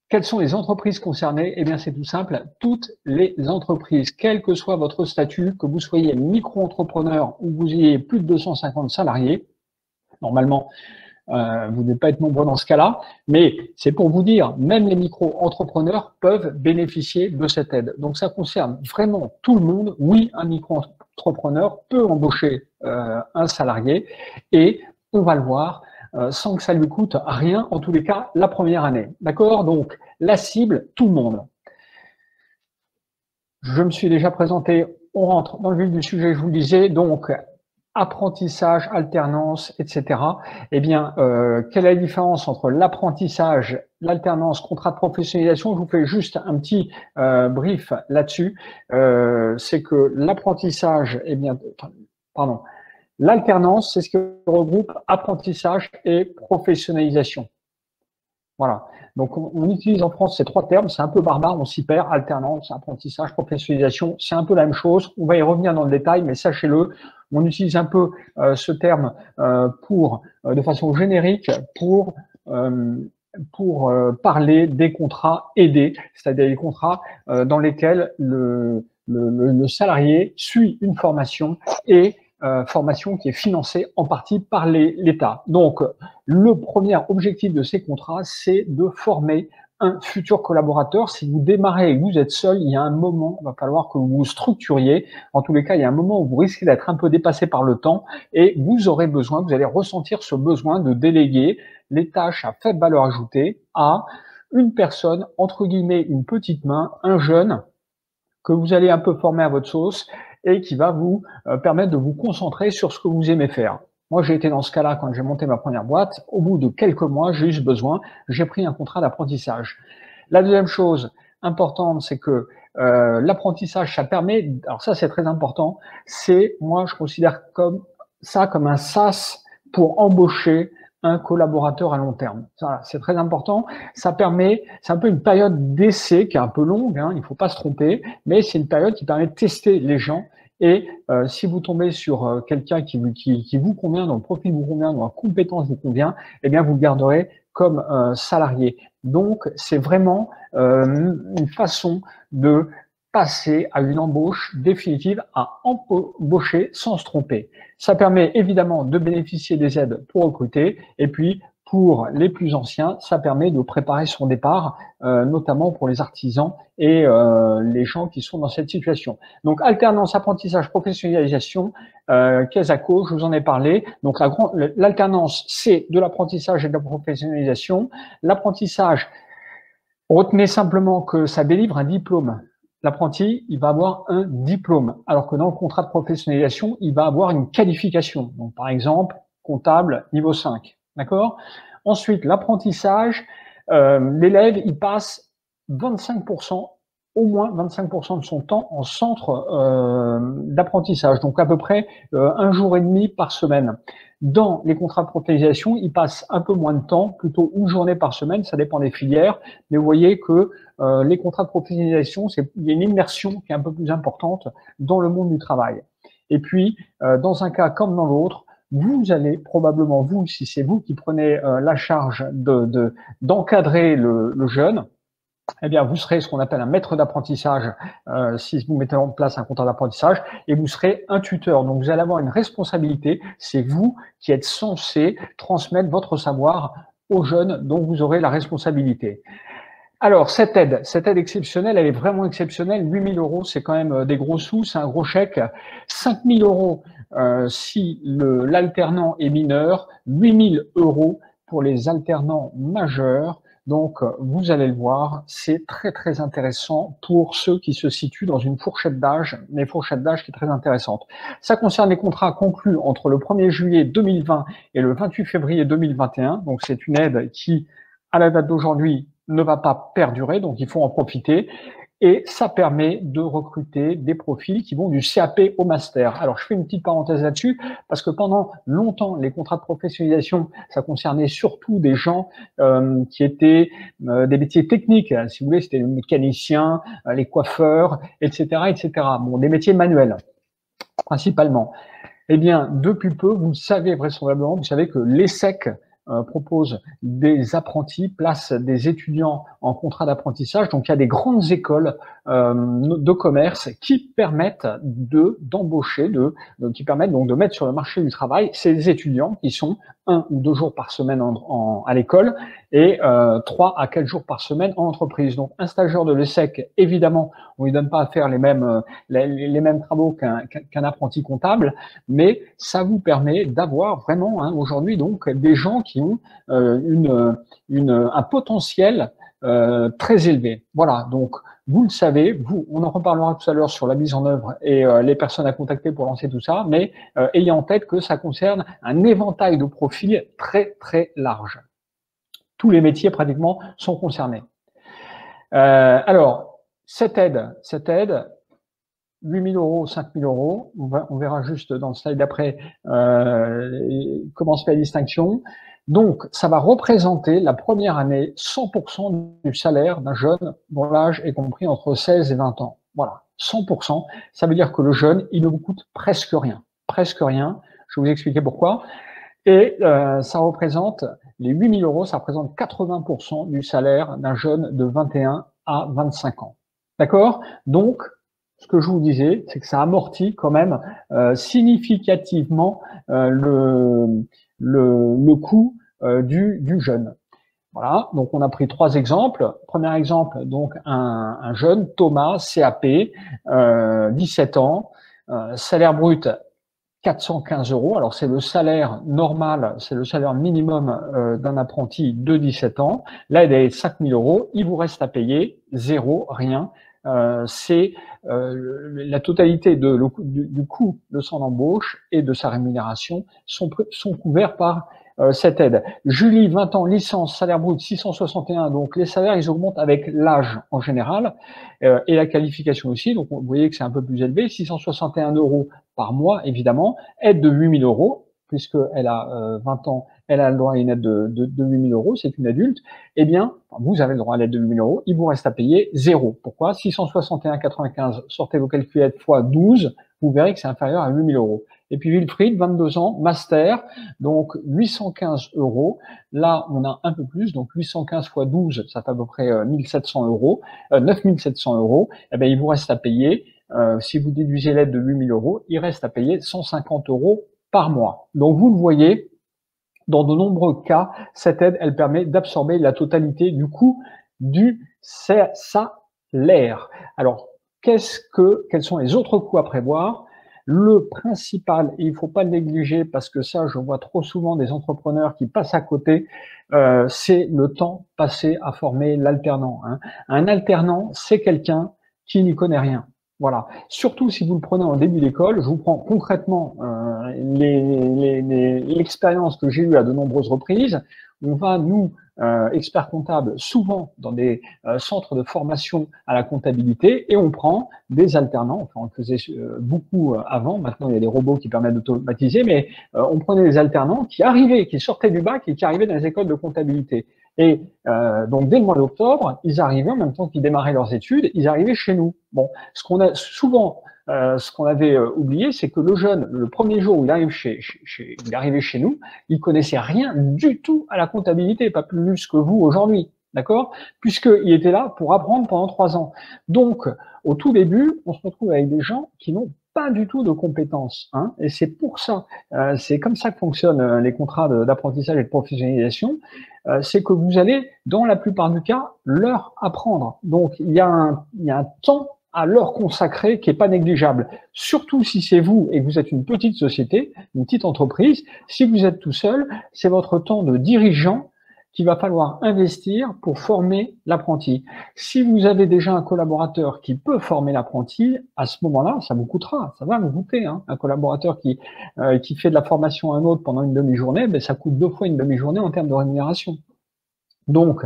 Quelles sont les entreprises concernées? Eh bien, c'est tout simple. Toutes les entreprises, quel que soit votre statut, que vous soyez micro-entrepreneur ou vous ayez plus de 250 salariés, normalement, vous ne devez pas être nombreux dans ce cas-là, mais c'est pour vous dire, même les micro-entrepreneurs peuvent bénéficier de cette aide. Donc, ça concerne vraiment tout le monde. Oui, un micro-entrepreneur peut embaucher un salarié et on va le voir sans que ça lui coûte rien, en tous les cas, la première année. D'accord? Donc, la cible, tout le monde. Je me suis déjà présenté, on rentre dans le vif du sujet, je vous le disais, donc apprentissage, alternance, etc. Eh bien, quelle est la différence entre l'apprentissage, l'alternance, contrat de professionnalisation? Je vous fais juste un petit brief là-dessus. C'est que l'apprentissage, eh bien, pardon, l'alternance, c'est ce qui regroupe apprentissage et professionnalisation. Voilà. Donc, on utilise en France ces trois termes. C'est un peu barbare, on s'y perd. Alternance, apprentissage, professionnalisation. C'est un peu la même chose. On va y revenir dans le détail, mais sachez-le, on utilise un peu ce terme de façon générique pour parler des contrats aidés, c'est-à-dire les contrats dans lesquels le salarié suit une formation et formation qui est financée en partie par l'État. Donc, le premier objectif de ces contrats, c'est de former un futur collaborateur. Si vous démarrez et que vous êtes seul, il y a un moment, il va falloir que vous vous structuriez. En tous les cas, il y a un moment où vous risquez d'être un peu dépassé par le temps et vous aurez besoin, vous allez ressentir ce besoin de déléguer les tâches à faible valeur ajoutée à une personne, entre guillemets, une petite main, un jeune, que vous allez un peu former à votre sauce et qui va vous permettre de vous concentrer sur ce que vous aimez faire. Moi, j'ai été dans ce cas-là quand j'ai monté ma première boîte. Au bout de quelques mois, j'ai eu ce besoin. J'ai pris un contrat d'apprentissage. La deuxième chose importante, c'est que l'apprentissage, ça permet, alors ça c'est très important, c'est, moi je considère comme un sas pour embaucher un collaborateur à long terme. Ça, c'est très important. Ça permet, c'est un peu une période d'essai qui est un peu longue, hein, il ne faut pas se tromper, mais c'est une période qui permet de tester les gens. Et si vous tombez sur quelqu'un qui vous convient, dont le profil vous convient, dont la compétence vous convient, eh bien vous le garderez comme salarié. Donc c'est vraiment une façon de passer à une embauche définitive, à embaucher sans se tromper. Ça permet évidemment de bénéficier des aides pour recruter et puis pour les plus anciens, ça permet de préparer son départ, notamment pour les artisans et les gens qui sont dans cette situation. Donc, alternance, apprentissage, professionnalisation, Kesako, je vous en ai parlé. Donc, l'alternance, c'est de l'apprentissage et de la professionnalisation. L'apprentissage, retenez simplement que ça délivre un diplôme. L'apprenti, il va avoir un diplôme, alors que dans le contrat de professionnalisation, il va avoir une qualification. Donc, par exemple, comptable niveau 5. D'accord? Ensuite, l'apprentissage, l'élève, il passe 25%, au moins 25% de son temps en centre d'apprentissage, donc à peu près 1 jour et demi par semaine. Dans les contrats de professionnalisation, il passe un peu moins de temps, plutôt une journée par semaine, ça dépend des filières, mais vous voyez que les contrats de professionnalisation, il y a une immersion qui est un peu plus importante dans le monde du travail. Et puis, dans un cas comme dans l'autre, vous allez probablement, vous, si c'est vous qui prenez la charge d'encadrer le jeune, eh bien, vous serez ce qu'on appelle un maître d'apprentissage si vous mettez en place un contrat d'apprentissage, et vous serez un tuteur. Donc, vous allez avoir une responsabilité. C'est vous qui êtes censé transmettre votre savoir aux jeunes dont vous aurez la responsabilité. Alors, cette aide exceptionnelle, elle est vraiment exceptionnelle. 8 000 euros, c'est quand même des gros sous, c'est un gros chèque. 5 000 euros si l'alternant est mineur, 8 000 euros pour les alternants majeurs. Donc, vous allez le voir, c'est très, très intéressant pour ceux qui se situent dans une fourchette d'âge, mais fourchette d'âge qui est très intéressante. Ça concerne les contrats conclus entre le 1er juillet 2020 et le 28 février 2021. Donc, c'est une aide qui, à la date d'aujourd'hui, ne va pas perdurer, donc il faut en profiter. Et ça permet de recruter des profils qui vont du CAP au master. Alors, je fais une petite parenthèse là-dessus, parce que pendant longtemps, les contrats de professionnalisation, ça concernait surtout des gens qui étaient des métiers techniques. Si vous voulez, c'était les mécaniciens, les coiffeurs, etc., etc. Bon, des métiers manuels, principalement. Eh bien, depuis peu, vous savez vraisemblablement, vous savez que l'ESSEC propose des apprentis, place des étudiants en contrat d'apprentissage. Donc, il y a des grandes écoles de commerce qui permettent d'embaucher, qui permettent donc de mettre sur le marché du travail ces étudiants qui sont 1 ou 2 jours par semaine à l'école et 3 à 4 jours par semaine en entreprise. Donc, un stagiaire de l'ESSEC, évidemment, on lui donne pas à faire les mêmes travaux qu'un apprenti comptable, mais ça vous permet d'avoir vraiment aujourd'hui donc des gens qui ont un potentiel très élevé. Voilà, donc vous le savez, on en reparlera tout à l'heure sur la mise en œuvre et les personnes à contacter pour lancer tout ça, mais ayez en tête que ça concerne un éventail de profils très très large. Tous les métiers pratiquement sont concernés. Alors, cette aide, 8 000 €, 5 000 €, on verra juste dans le slide d'après comment se fait la distinction. Donc, ça va représenter la première année 100% du salaire d'un jeune dont l'âge est compris entre 16 et 20 ans. Voilà, 100%. Ça veut dire que le jeune, il ne vous coûte presque rien. Presque rien. Je vais vous expliquer pourquoi. Et ça représente, les 8 000 €, ça représente 80% du salaire d'un jeune de 21 à 25 ans. D'accord? Donc, ce que je vous disais, c'est que ça amortit quand même significativement le coût du jeune. Voilà, donc on a pris 3 exemples. Premier exemple, donc un jeune, Thomas, CAP, 17 ans, salaire brut 415 €. Alors c'est le salaire normal, c'est le salaire minimum d'un apprenti de 17 ans. Là, il est 5 000 €. Il vous reste à payer 0, rien. C'est la totalité du coût de son embauche et de sa rémunération sont couverts par cette aide. Julie, 20 ans, licence, salaire brut 661. Donc les salaires, ils augmentent avec l'âge en général et la qualification aussi. Donc vous voyez que c'est un peu plus élevé, 661 € par mois, évidemment. Aide de 8 000 €, puisqu'elle a 20 ans, elle a le droit à une aide de 8 000 €, c'est une adulte. Eh bien, vous avez le droit à l'aide de 8 000 €, il vous reste à payer 0. Pourquoi? 661,95, sortez vos calculettes fois 12, vous verrez que c'est inférieur à 8 000 €. Et puis Wilfried, 22 ans, master, donc 815 €. Là, on a un peu plus, donc 815 fois 12, ça fait à peu près 1 700 €, 9 700 €. Eh bien, il vous reste à payer, si vous déduisez l'aide de 8 000 €, il reste à payer 150 € par mois. Donc, vous le voyez, dans de nombreux cas, cette aide, elle permet d'absorber la totalité du coût du salaire. Alors, quels sont les autres coûts à prévoir? Le principal, et il ne faut pas le négliger parce que ça, je vois trop souvent des entrepreneurs qui passent à côté, c'est le temps passé à former l'alternant. Un alternant, c'est quelqu'un qui n'y connaît rien. Voilà. Surtout si vous le prenez en début d'école, je vous prends concrètement l'expérience que j'ai eue à de nombreuses reprises. On va, nous, experts comptables, souvent dans des centres de formation à la comptabilité, et on prend des alternants. Enfin, on le faisait beaucoup avant. Maintenant, il y a des robots qui permettent d'automatiser, mais on prenait des alternants qui sortaient du bac et qui arrivaient dans les écoles de comptabilité. Et donc, dès le mois d'octobre, ils arrivaient, en même temps qu'ils démarraient leurs études, ils arrivaient chez nous. Bon, ce qu'on avait oublié, c'est que le jeune, le premier jour où il arrivait chez nous, il connaissait rien du tout à la comptabilité, pas plus que vous aujourd'hui, d'accord? Puisqu'il était là pour apprendre pendant 3 ans. Donc, au tout début, on se retrouve avec des gens qui n'ont pas du tout de compétences, et c'est pour ça, c'est comme ça que fonctionnent les contrats d'apprentissage et de professionnalisation, c'est que vous allez, dans la plupart du cas, leur apprendre. Donc, il y a un temps à leur consacrer qui est pas négligeable. Surtout si c'est vous et que vous êtes une petite société, une petite entreprise, si vous êtes tout seul, c'est votre temps de dirigeant qu'il va falloir investir pour former l'apprenti. Si vous avez déjà un collaborateur qui peut former l'apprenti, à ce moment-là, ça vous coûtera, ça va vous coûter. Un collaborateur qui fait de la formation à un autre pendant une demi-journée, ça coûte 2 fois une demi-journée en termes de rémunération. Donc,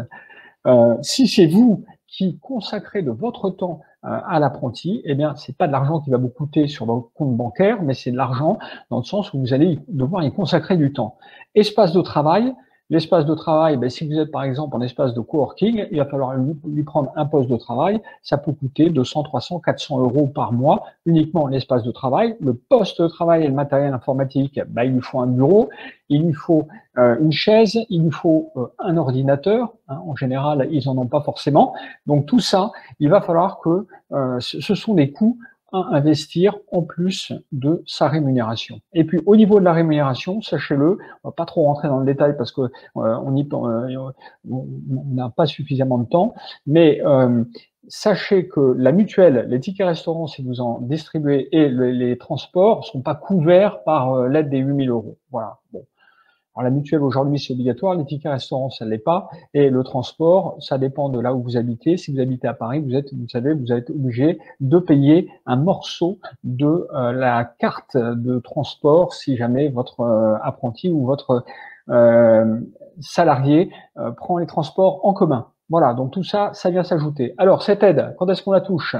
si c'est vous qui consacrez de votre temps à l'apprenti, eh bien, c'est pas de l'argent qui va vous coûter sur votre compte bancaire, mais c'est de l'argent dans le sens où vous allez devoir y consacrer du temps. Espace de travail, L'espace de travail, ben, si vous êtes par exemple en espace de coworking, il va falloir lui prendre un poste de travail. Ça peut coûter 200, 300, 400 euros par mois, uniquement l'espace de travail. Le poste de travail et le matériel informatique, ben, il lui faut un bureau, il lui faut une chaise, il lui faut un ordinateur. Hein, en général, ils en ont pas forcément. Donc tout ça, il va falloir que ce sont des coûts à investir en plus de sa rémunération. Et puis au niveau de la rémunération, sachez-le, on va pas trop rentrer dans le détail parce que on n'a pas suffisamment de temps, mais sachez que la mutuelle, les tickets restaurants, si vous en distribuez, et les transports sont pas couverts par l'aide des 8 000 euros. Voilà. Bon. Alors, la mutuelle, aujourd'hui, c'est obligatoire. Les tickets restaurants, ça ne l'est pas. Et le transport, ça dépend de là où vous habitez. Si vous habitez à Paris, vous êtes obligé de payer un morceau de la carte de transport si jamais votre apprenti ou votre salarié prend les transports en commun. Voilà. Donc, tout ça, ça vient s'ajouter. Alors, cette aide, quand est-ce qu'on la touche?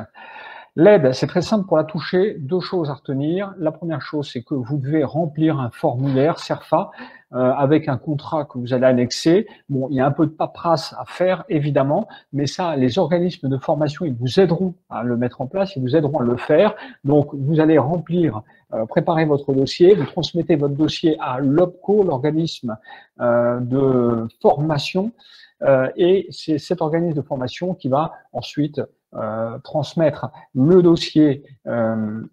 L'aide, c'est très simple pour la toucher. Deux choses à retenir. La première chose, c'est que vous devez remplir un formulaire CERFA avec un contrat que vous allez annexer. Bon, il y a un peu de paperasse à faire, évidemment, mais ça, les organismes de formation, ils vous aideront à le mettre en place, ils vous aideront à le faire. Donc, vous allez remplir, préparer votre dossier, vous transmettez votre dossier à l'OPCO, l'organisme de formation, et c'est cet organisme de formation qui va ensuite transmettre le dossier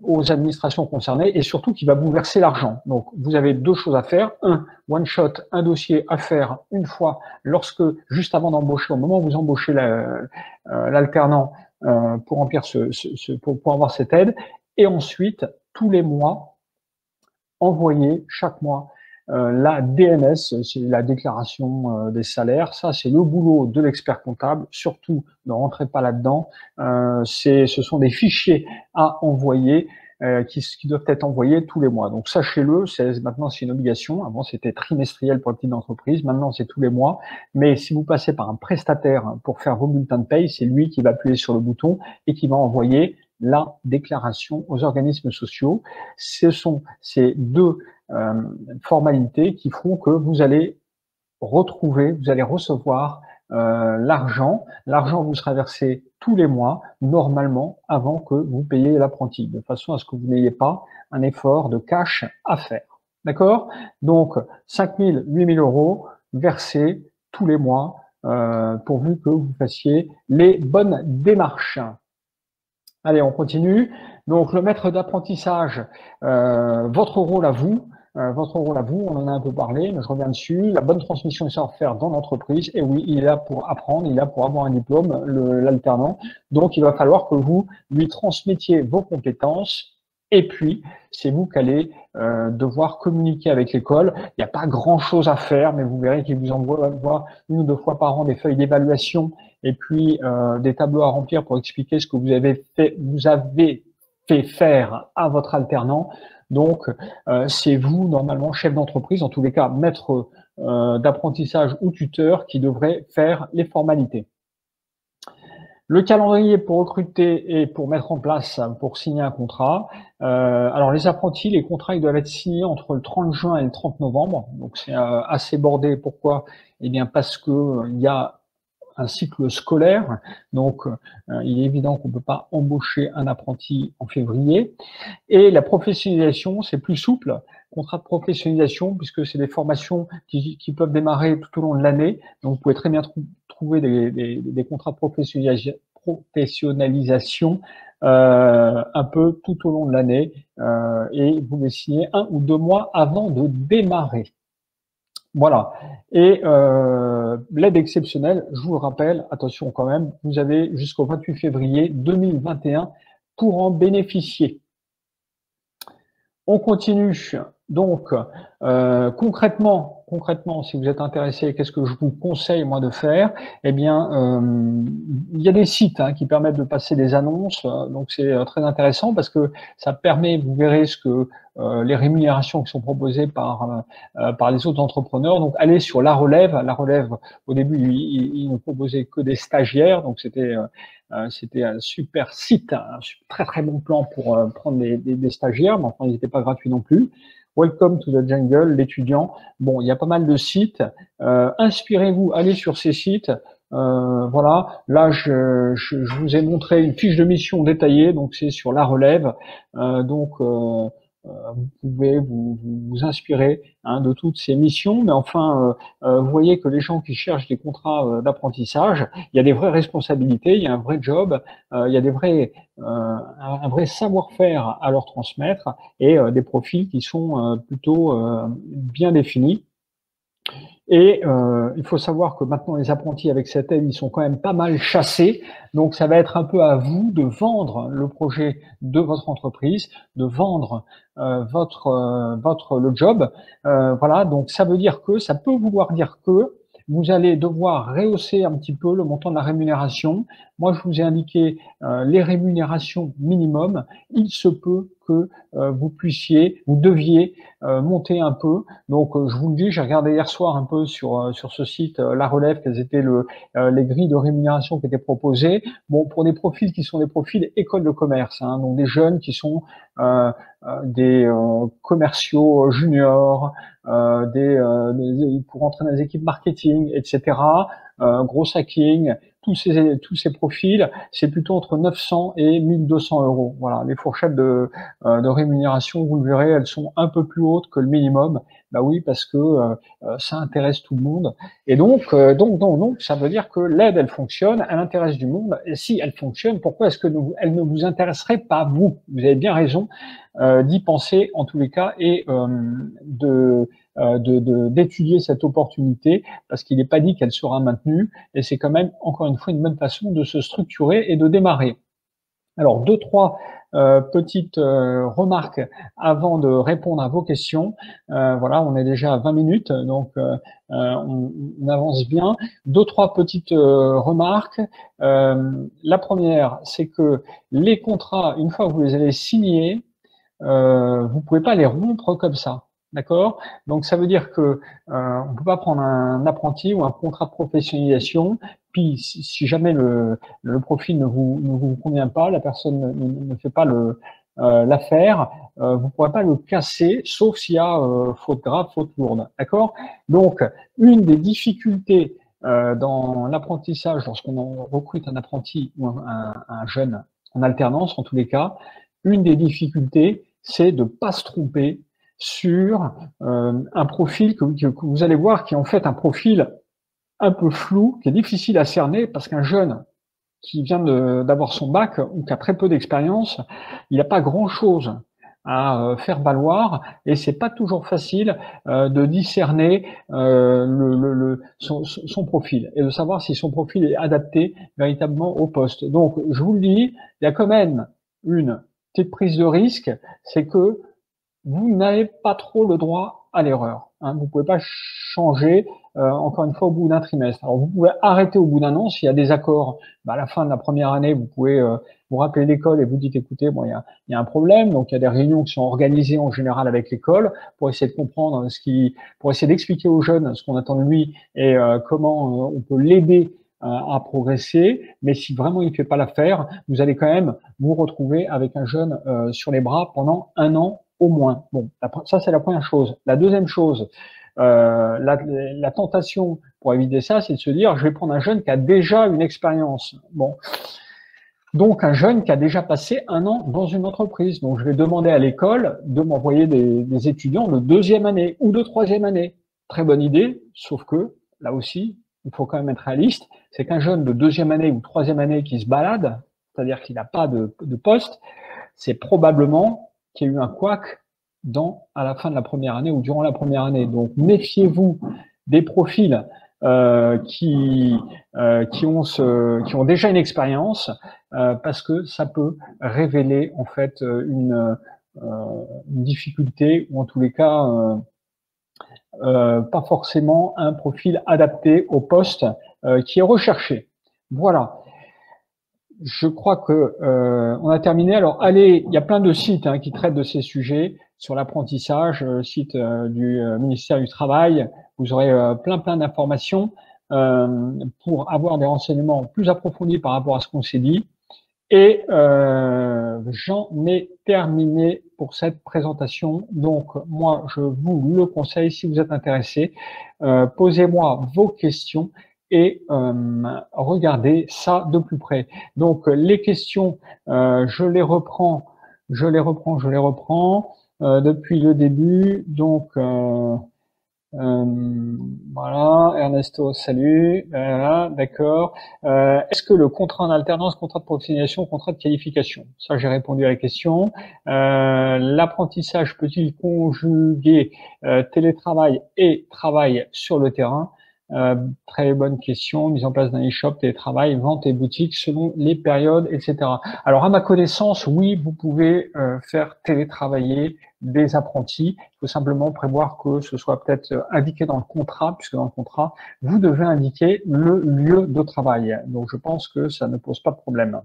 aux administrations concernées et surtout qui va vous verser l'argent. Donc, vous avez deux choses à faire. Un, one shot, un dossier à faire une fois lorsque, juste avant d'embaucher, au moment où vous embauchez l'alternant pour remplir pour avoir cette aide. Et ensuite, tous les mois, envoyer chaque mois la DNS, c'est la déclaration des salaires. Ça, c'est le boulot de l'expert comptable. Surtout, ne rentrez pas là-dedans. Ce sont des fichiers à envoyer qui doivent être envoyés tous les mois. Donc, sachez-le, maintenant, c'est une obligation. Avant, c'était trimestriel pour les petites entreprises. Maintenant, c'est tous les mois. Mais si vous passez par un prestataire pour faire vos bulletins de paye, c'est lui qui va appuyer sur le bouton et qui va envoyer la déclaration aux organismes sociaux. Ce sont ces deux formalités qui feront que vous allez recevoir l'argent. L'argent vous sera versé tous les mois, normalement, avant que vous payiez l'apprenti, de façon à ce que vous n'ayez pas un effort de cash à faire. D'accord? Donc, 5 000, 8 000 euros versés tous les mois, pourvu que vous fassiez les bonnes démarches. Allez, on continue. Donc, le maître d'apprentissage, votre rôle à vous, on en a un peu parlé, mais je reviens dessus. La bonne transmission des savoir-faire dans l'entreprise. Et oui, il est là pour apprendre, il est là pour avoir un diplôme, l'alternant. Donc, il va falloir que vous lui transmettiez vos compétences. Et puis, c'est vous qui allez devoir communiquer avec l'école. Il n'y a pas grand-chose à faire, mais vous verrez qu'il vous envoie une ou deux fois par an des feuilles d'évaluation et puis des tableaux à remplir pour expliquer ce que vous avez fait faire à votre alternant. Donc, c'est vous, normalement, chef d'entreprise, en tous les cas, maître d'apprentissage ou tuteur, qui devrait faire les formalités. Le calendrier pour recruter et pour mettre en place, pour signer un contrat. Alors, les apprentis, les contrats, ils doivent être signés entre le 30 juin et le 30 novembre. Donc, c'est assez bordé. Pourquoi? Eh bien, parce que il y a un cycle scolaire. Donc, il est évident qu'on ne peut pas embaucher un apprenti en février. Et la professionnalisation, c'est plus souple. Contrat de professionnalisation, puisque c'est des formations qui peuvent démarrer tout au long de l'année. Donc, vous pouvez très bien trouver des contrats de professionnalisation un peu tout au long de l'année et vous les signez 1 ou 2 mois avant de démarrer. Voilà. Et l'aide exceptionnelle, je vous le rappelle, attention quand même, vous avez jusqu'au 28 février 2021 pour en bénéficier. On continue. Donc, concrètement, si vous êtes intéressé, qu'est-ce que je vous conseille moi de faire? Eh bien, il y a des sites qui permettent de passer des annonces. Donc, c'est très intéressant parce que ça permet, vous verrez ce que les rémunérations qui sont proposées par les autres entrepreneurs. Donc, allez sur La Relève. La Relève, au début, ils ne proposaient que des stagiaires. Donc, c'était un super site, un très très bon plan pour prendre des stagiaires, mais enfin, ils n'étaient pas gratuits non plus. Welcome to the Jungle, l'étudiant. Bon, il y a pas mal de sites. Inspirez-vous, allez sur ces sites. Voilà, là je vous ai montré une fiche de mission détaillée, donc c'est sur la relève. Vous pouvez vous inspirer de toutes ces missions, mais enfin, vous voyez que les gens qui cherchent des contrats d'apprentissage, il y a des vraies responsabilités, il y a un vrai job, il y a un vrai savoir-faire à leur transmettre et des profils qui sont plutôt bien définis. Et il faut savoir que maintenant, les apprentis avec cette aide, ils sont quand même pas mal chassés. Donc, ça va être un peu à vous de vendre le projet de votre entreprise, de vendre le job. Voilà, donc ça veut dire que, ça peut vouloir dire que vous allez devoir rehausser un petit peu le montant de la rémunération. Moi, je vous ai indiqué les rémunérations minimum. Il se peut que vous deviez monter un peu. Donc, je vous le dis, j'ai regardé hier soir un peu sur ce site La Relève, quelles étaient les grilles de rémunération qui étaient proposées. Bon, pour des profils qui sont des profils école de commerce, donc des jeunes qui sont des commerciaux juniors, pour entrer dans les équipes marketing, etc. Gros hacking, tous ces profils, c'est plutôt entre 900 et 1200 euros. Voilà, les fourchettes de rémunération, vous le verrez, elles sont un peu plus hautes que le minimum. Bah oui, parce que ça intéresse tout le monde. Et donc, ça veut dire que l'aide, elle fonctionne, elle intéresse du monde. Et si elle fonctionne, pourquoi est-ce que elle ne vous intéresserait pas vous? Vous avez bien raison d'y penser en tous les cas et d'étudier cette opportunité parce qu'il n'est pas dit qu'elle sera maintenue et c'est quand même encore une fois une bonne façon de se structurer et de démarrer. Alors, deux, trois petites remarques avant de répondre à vos questions. Voilà, on est déjà à 20 minutes, donc on avance bien. Deux, trois petites remarques. La première, c'est que les contrats, une fois que vous les avez signés, vous pouvez pas les rompre comme ça. D'accord? Donc ça veut dire que on peut pas prendre un apprenti ou un contrat de professionnalisation, puis si jamais le profil ne vous convient pas, la personne ne fait pas l'affaire, vous pourrez pas le casser, sauf s'il y a faute grave, faute lourde. D'accord? Donc une des difficultés dans l'apprentissage, lorsqu'on recrute un apprenti ou un jeune en alternance, en tous les cas, une des difficultés, c'est de pas se tromper sur un profil que vous allez voir qui est en fait un profil un peu flou, qui est difficile à cerner parce qu'un jeune qui vient d'avoir son bac ou qui a très peu d'expérience, il n'a pas grand-chose à faire valoir et c'est pas toujours facile de discerner son profil et de savoir si son profil est adapté véritablement au poste. Donc, je vous le dis, il y a quand même une petite prise de risque, c'est que vous n'avez pas trop le droit à l'erreur. Vous pouvez pas changer, encore une fois, au bout d'un trimestre. Alors, vous pouvez arrêter au bout d'un an s'il y a des accords. À la fin de la première année, vous pouvez vous rappeler l'école et vous dites, écoutez, bon, il y a un problème. Donc, il y a des réunions qui sont organisées en général avec l'école pour essayer de comprendre pour essayer d'expliquer aux jeunes ce qu'on attend de lui et comment on peut l'aider à progresser. Mais si vraiment il ne fait pas l'affaire, vous allez quand même vous retrouver avec un jeune sur les bras pendant un an au moins. Bon, ça c'est la première chose. La deuxième chose, la tentation pour éviter ça, c'est de se dire, je vais prendre un jeune qui a déjà une expérience. Bon, donc un jeune qui a déjà passé un an dans une entreprise. Donc je vais demander à l'école de m'envoyer des étudiants de deuxième année ou de troisième année. Très bonne idée, sauf que là aussi, il faut quand même être réaliste. C'est qu'un jeune de deuxième année ou troisième année qui se balade, c'est-à-dire qu'il n'a pas de poste, c'est probablement qu'il y a eu un couac à la fin de la première année ou durant la première année. Donc, méfiez-vous des profils qui ont déjà une expérience parce que ça peut révéler en fait une difficulté ou en tous les cas pas forcément un profil adapté au poste qui est recherché. Voilà. Je crois que on a terminé. Alors, allez, il y a plein de sites qui traitent de ces sujets sur l'apprentissage, site du ministère du Travail. Vous aurez plein d'informations pour avoir des renseignements plus approfondis par rapport à ce qu'on s'est dit. Et j'en ai terminé pour cette présentation. Donc, moi, je vous le conseille, si vous êtes intéressé, posez-moi vos questions et regardez ça de plus près. Donc, les questions, je les reprends depuis le début. Donc, voilà, Ernesto, salut. Voilà, d'accord. Est-ce que le contrat en alternance, contrat de professionnalisation, contrat de qualification? Ça, j'ai répondu à la question. L'apprentissage peut-il conjuguer télétravail et travail sur le terrain? Très bonne question. Mise en place d'un e-shop, télétravail, vente et boutique selon les périodes, etc. Alors, à ma connaissance, oui, vous pouvez faire télétravailler des apprentis. Il faut simplement prévoir que ce soit peut-être indiqué dans le contrat, puisque dans le contrat, vous devez indiquer le lieu de travail. Donc, je pense que ça ne pose pas de problème.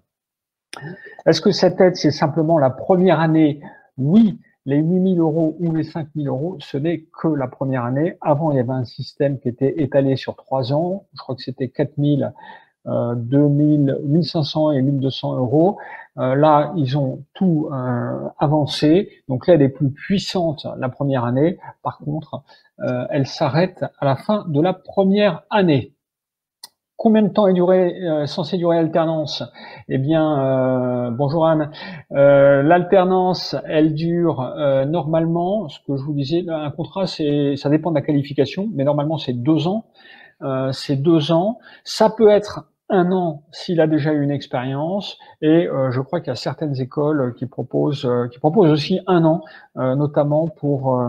Est-ce que cette aide, c'est simplement la première année? Oui, les 8 000 € ou les 5 000 €, ce n'est que la première année. Avant, il y avait un système qui était étalé sur 3 ans. Je crois que c'était 4 000, 2 000, 1 500 et 1 200 €. Là, ils ont tout avancé. Donc l'aide est plus puissante la première année. Par contre, elle s'arrête à la fin de la première année. Combien de temps est censé durer l'alternance? Eh bien, bonjour Anne. L'alternance, elle dure normalement, ce que je vous disais, un contrat, ça dépend de la qualification, mais normalement c'est 2 ans. C'est 2 ans. Ça peut être 1 an s'il a déjà eu une expérience, et je crois qu'il y a certaines écoles qui proposent aussi 1 an, notamment pour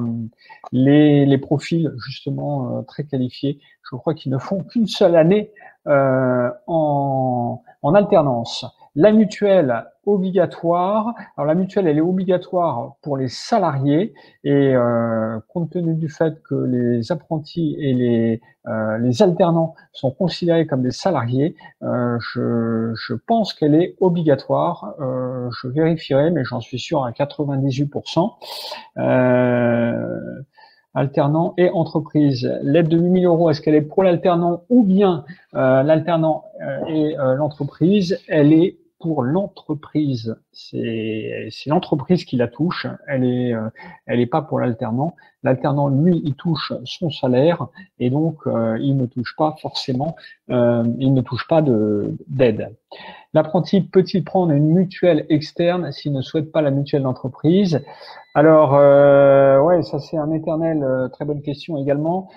les profils justement très qualifiés. Je crois qu'ils ne font qu'une seule année en alternance. La mutuelle obligatoire. Alors la mutuelle, elle est obligatoire pour les salariés, et compte tenu du fait que les apprentis et les alternants sont considérés comme des salariés, je pense qu'elle est obligatoire. Je vérifierai, mais j'en suis sûr à 98%. Alternant et entreprise. L'aide de 8 000 €, est-ce qu'elle est pour l'alternant ou bien l'alternant et l'entreprise? Elle est pour l'entreprise. C'est l'entreprise qui la touche. Elle est pas pour l'alternant. L'alternant, lui, il touche son salaire, et donc il ne touche pas forcément, il ne touche pas d'aide. L'apprenti peut-il prendre une mutuelle externe s'il ne souhaite pas la mutuelle d'entreprise? Alors, ouais, ça c'est un éternel, très bonne question également.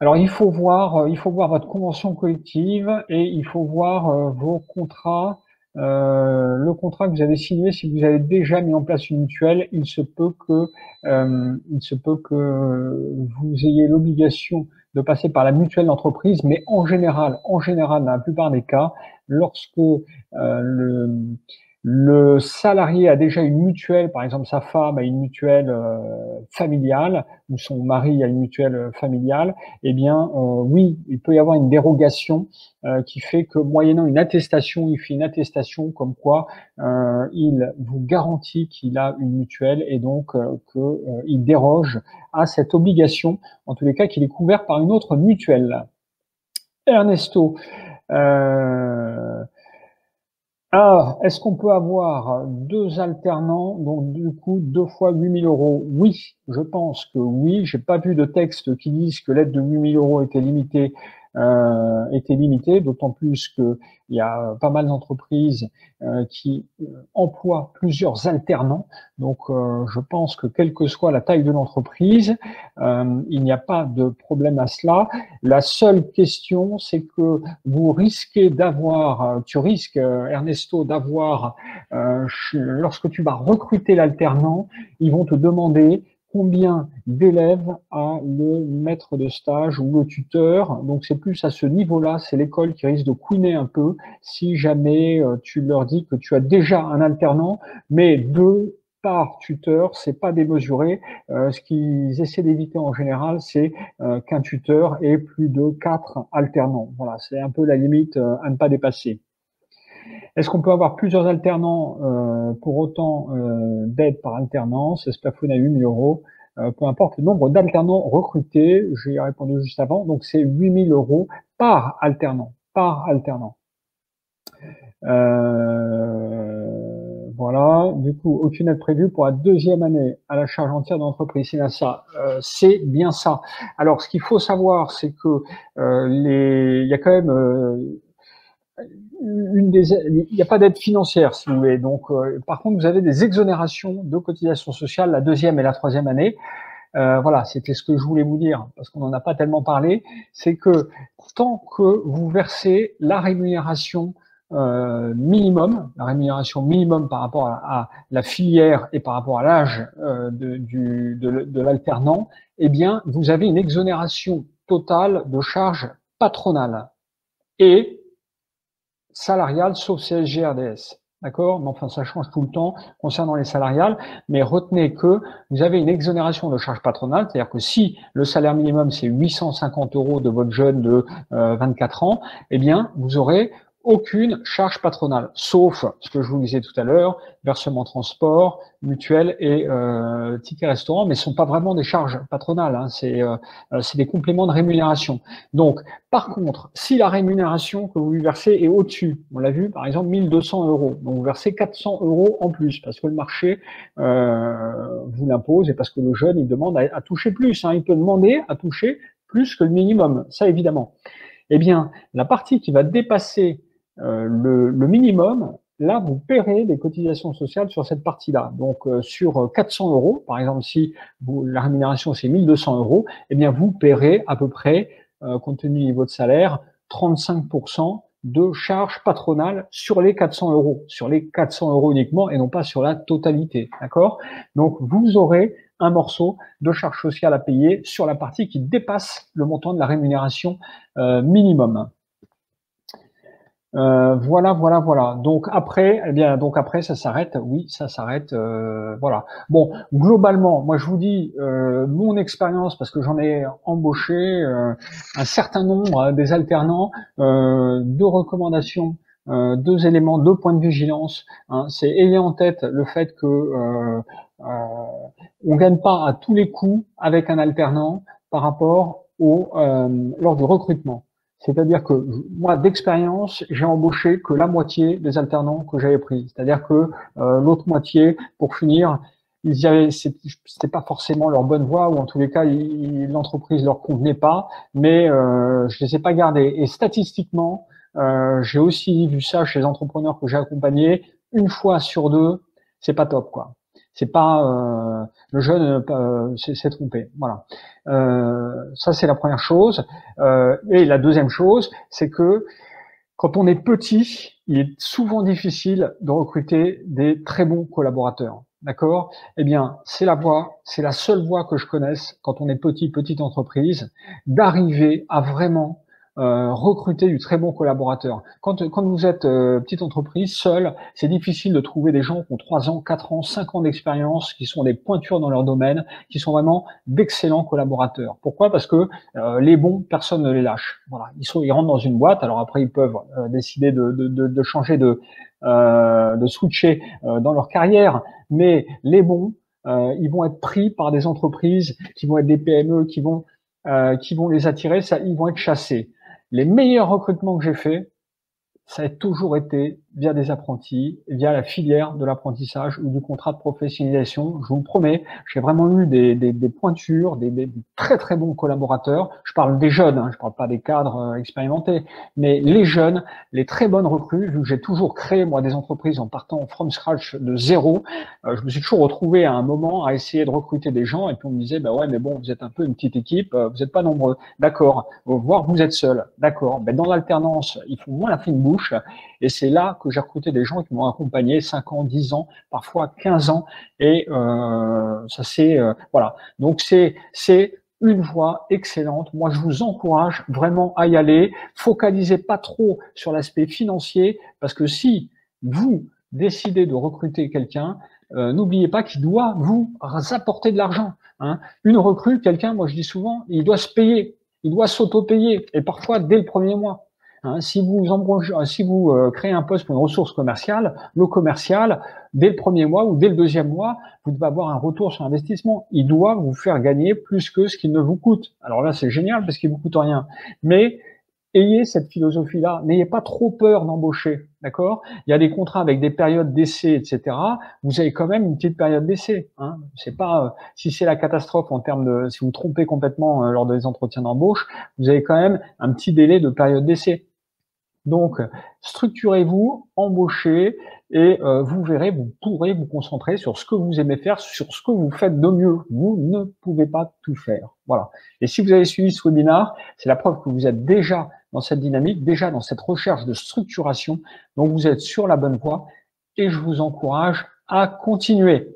Alors il faut voir votre convention collective, et il faut voir vos contrats, le contrat que vous avez signé. Si vous avez déjà mis en place une mutuelle, il se peut que vous ayez l'obligation de passer par la mutuelle d'entreprise, mais en général, dans la plupart des cas, lorsque le salarié a déjà une mutuelle, par exemple sa femme a une mutuelle familiale, ou son mari a une mutuelle familiale, eh bien oui, il peut y avoir une dérogation qui fait que, moyennant une attestation, il fait une attestation comme quoi il vous garantit qu'il a une mutuelle, et donc qu'il déroge à cette obligation, en tous les cas qu'il est couvert par une autre mutuelle. Ernesto, est-ce qu'on peut avoir 2 alternants, donc du coup 2 fois 8 000 €? Oui, je pense que oui. J'ai pas vu de texte qui dise que l'aide de 8 000 € était limitée, d'autant plus que il y a pas mal d'entreprises qui emploient plusieurs alternants. Donc, je pense que quelle que soit la taille de l'entreprise, il n'y a pas de problème à cela. La seule question, c'est que vous risquez d'avoir, tu risques, Ernesto, d'avoir, lorsque tu vas recruter l'alternant, ils vont te demander combien d'élèves a le maître de stage ou le tuteur. Donc c'est plus à ce niveau-là, c'est l'école qui risque de couiner un peu si jamais tu leur dis que tu as déjà un alternant, mais 2 par tuteur, c'est pas démesuré. Ce qu'ils essaient d'éviter en général, c'est qu'un tuteur ait plus de 4 alternants. Voilà, c'est un peu la limite à ne pas dépasser. Est-ce qu'on peut avoir plusieurs alternants pour autant d'aide par alternance? C'est plafonné à 8 000 €. Peu importe le nombre d'alternants recrutés, j'ai répondu juste avant, donc c'est 8 000 € par alternant, Voilà, du coup, aucune aide prévue pour la deuxième année à la charge entière de l'entreprise. C'est bien ça. C'est bien ça. Alors, ce qu'il faut savoir, c'est que il y a quand même il n'y a pas d'aide financière, si vous voulez. Donc, par contre, vous avez des exonérations de cotisations sociales la deuxième et la troisième année. Voilà, c'était ce que je voulais vous dire, parce qu'on n'en a pas tellement parlé. C'est que tant que vous versez la rémunération minimum, la rémunération minimum par rapport à la filière et par rapport à l'âge de l'alternant, eh bien, vous avez une exonération totale de charges patronales et salariales, sauf CSG-RDS. D'accord? Mais enfin, ça change tout le temps concernant les salariales. Mais retenez que vous avez une exonération de charges patronales, c'est-à-dire que si le salaire minimum, c'est 850 € de votre jeune de 24 ans, eh bien, vous aurez aucune charge patronale, sauf ce que je vous disais tout à l'heure, versement transport, mutuelle et ticket restaurant, mais ce sont pas vraiment des charges patronales, hein, c'est des compléments de rémunération. Donc, par contre, si la rémunération que vous lui versez est au-dessus, on l'a vu, par exemple, 1200 €, donc vous versez 400 € en plus, parce que le marché vous l'impose et parce que le jeune, il demande à toucher plus, hein, il peut demander à toucher plus que le minimum, ça évidemment. Eh bien, la partie qui va dépasser le minimum, là, vous paierez des cotisations sociales sur cette partie-là. Donc, sur 400 €, par exemple, si la rémunération c'est 1200 €, eh bien, vous paierez à peu près, compte tenu du niveau de salaire, 35% de charges patronales sur les 400 €, sur les 400 € uniquement et non pas sur la totalité. D'accord? Donc, vous aurez un morceau de charges sociales à payer sur la partie qui dépasse le montant de la rémunération minimum. Voilà. Donc après, eh bien, donc après, ça s'arrête. Oui, ça s'arrête. Voilà. Bon, globalement, moi, je vous dis mon expérience parce que j'en ai embauché un certain nombre des alternants. Deux recommandations, deux éléments, deux points de vigilance. Hein, c'est ayez en tête le fait que on gagne pas à tous les coups avec un alternant par rapport lors du recrutement. C'est-à-dire que moi, d'expérience, j'ai embauché que la moitié des alternants que j'avais pris. C'est-à-dire que l'autre moitié, pour finir, c'était pas forcément leur bonne voie, ou en tous les cas, l'entreprise leur convenait pas, mais je les ai pas gardés. Et statistiquement, j'ai aussi vu ça chez les entrepreneurs que j'ai accompagnés, une fois sur deux, c'est pas top, quoi. C'est pas le jeune s'est trompé. Voilà. Ça c'est la première chose. Et la deuxième chose, c'est que quand on est petit, il est souvent difficile de recruter des très bons collaborateurs. D'accord? Eh bien, c'est la seule voie que je connaisse quand on est petite entreprise, d'arriver à vraiment recruter du très bon collaborateur. Quand vous êtes petite entreprise, seule, c'est difficile de trouver des gens qui ont 3 ans, 4 ans, 5 ans d'expérience, qui sont des pointures dans leur domaine, qui sont vraiment d'excellents collaborateurs. Pourquoi? Parce que les bons, personne ne les lâche. Voilà, ils rentrent dans une boîte. Alors après, ils peuvent décider de changer de switcher dans leur carrière, mais les bons, ils vont être pris par des entreprises qui vont être des PME, qui vont les attirer. Ça, ils vont être chassés. Les meilleurs recrutements que j'ai faits, ça a toujours été via des apprentis, via la filière de l'apprentissage ou du contrat de professionnalisation. Je vous le promets, j'ai vraiment eu des pointures, des très très bons collaborateurs. Je parle des jeunes, hein, je parle pas des cadres expérimentés, mais les jeunes, les très bonnes recrues, vu que j'ai toujours créé moi des entreprises en partant from scratch de zéro, je me suis toujours retrouvé à un moment à essayer de recruter des gens et puis on me disait bah ouais mais bon vous êtes un peu une petite équipe, vous n'êtes pas nombreux, d'accord, voire vous êtes seul, d'accord. Ben dans l'alternance il faut moins la fine bouche et c'est là que j'ai recruté des gens qui m'ont accompagné 5 ans, 10 ans, parfois 15 ans et ça c'est voilà. Donc c'est une voie excellente. Moi, je vous encourage vraiment à y aller. Focalisez pas trop sur l'aspect financier parce que si vous décidez de recruter quelqu'un, n'oubliez pas qu'il doit vous apporter de l'argent. Hein. Une recrue, quelqu'un, moi je dis souvent, il doit se payer, il doit s'auto-payer et parfois dès le premier mois. Hein, si vous créez un poste pour une ressource commerciale, le commercial, dès le premier mois ou dès le deuxième mois, vous devez avoir un retour sur investissement. Il doit vous faire gagner plus que ce qu'il ne vous coûte. Alors là, c'est génial parce qu'il vous coûte rien. Mais ayez cette philosophie-là. N'ayez pas trop peur d'embaucher, d'accord? Il y a des contrats avec des périodes d'essai, etc. Vous avez quand même une petite période d'essai. Hein. C'est pas si c'est la catastrophe en termes de si vous trompez complètement lors des entretiens d'embauche, vous avez quand même un petit délai de période d'essai. Donc, structurez-vous, embauchez, et vous verrez, vous pourrez vous concentrer sur ce que vous aimez faire, sur ce que vous faites de mieux. Vous ne pouvez pas tout faire. Voilà. Et si vous avez suivi ce webinaire, c'est la preuve que vous êtes déjà dans cette dynamique, déjà dans cette recherche de structuration. Donc, vous êtes sur la bonne voie et je vous encourage à continuer.